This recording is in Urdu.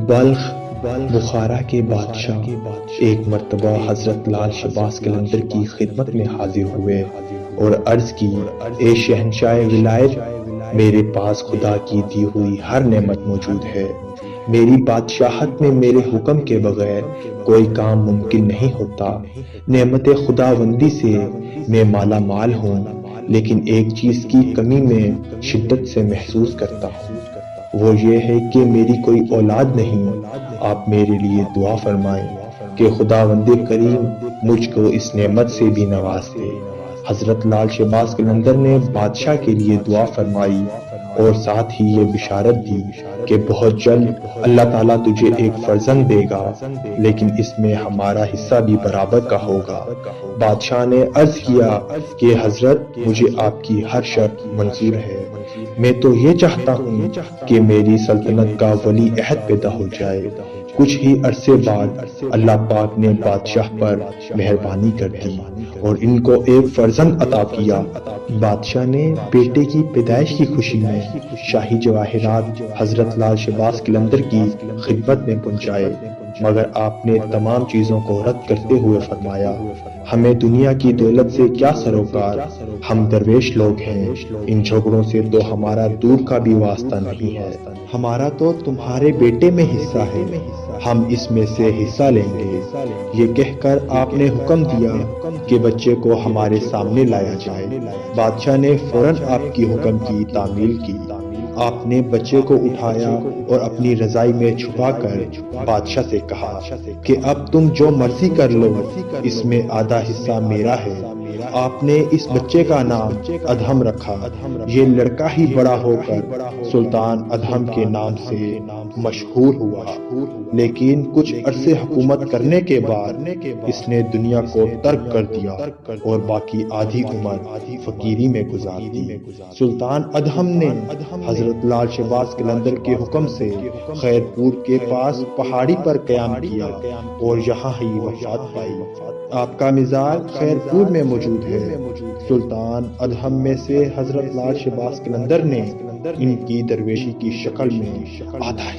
بلخ بخارا کے بادشاہ ایک مرتبہ حضرت لال شہباز قلندر کی خدمت میں حاضر ہوئے اور عرض کی، اے شہنشاہ ولایت، میرے پاس خدا کی دی ہوئی ہر نعمت موجود ہے۔ میری بادشاہت میں میرے حکم کے بغیر کوئی کام ممکن نہیں ہوتا۔ نعمت خداوندی سے میں مالا مال ہوں، لیکن ایک چیز کی کمی میں شدت سے محسوس کرتا ہوں، وہ یہ ہے کہ میری کوئی اولاد نہیں۔ آپ میرے لیے دعا فرمائیں کہ خداوند کریم مجھ کو اس نعمت سے بھی نواز دے۔ حضرت لال شہباز قلندر نے بادشاہ کے لیے دعا فرمائی اور ساتھ ہی یہ بشارت دی کہ بہت جلد اللہ تعالیٰ تجھے ایک فرزند دے گا، لیکن اس میں ہمارا حصہ بھی برابر کا ہوگا۔ بادشاہ نے عرض کیا کہ حضرت، مجھے آپ کی ہر شرط منظور ہے۔ میں تو یہ چاہتا ہوں کہ میری سلطنت کا ولی عہد پیدا ہو جائے۔ کچھ ہی عرصے بعد اللہ پاک نے بادشاہ پر مہربانی کر دی اور ان کو ایک فرزند عطا کیا۔ بادشاہ نے بیٹے کی پیدائش کی خوشی میں شاہی جواہرات حضرت لال شہباز قلندر کی خدمت میں پہنچائے، مگر آپ نے تمام چیزوں کو رد کرتے ہوئے فرمایا، ہمیں دنیا کی دولت سے کیا سروکار، ہم درویش لوگ ہیں، ان جھگڑوں سے تو ہمارا دور کا بھی واسطہ نہیں ہے، ہمارا تو تمہارے بیٹے میں حصہ ہے، ہم اس میں سے حصہ لیں گے۔ یہ کہہ کر آپ نے حکم دیا کہ بچے کو ہمارے سامنے لایا جائے۔ بادشاہ نے فوراً آپ کی حکم کی تعمیل کی۔ آپ نے بچے کو اٹھایا اور اپنی رضائی میں چھپا کر بادشاہ سے کہا کہ اب تم جو مرضی کر لو، اس میں آدھا حصہ میرا ہے۔ آپ نے اس بچے کا نام ادہم رکھا۔ یہ لڑکا ہی بڑا ہو کر سلطان ادہم کے نام سے مشہور ہوا، لیکن کچھ عرصے حکومت کرنے کے بعد اس نے دنیا کو ترک کر دیا اور باقی آدھی عمر فقیری میں گزار دی۔ سلطان ادہم نے حضرت لال شہباز قلندر کے حکم سے خیر پور کے پاس پہاڑی پر قیام کیا اور یہاں ہی وفات پائی۔ آپ کا مزار خیر پور میں موجود ہے۔ سلطان ادہم میں سے حضرت لال شہباز قلندر نے ان کی درویشی کی شکل میں آدھا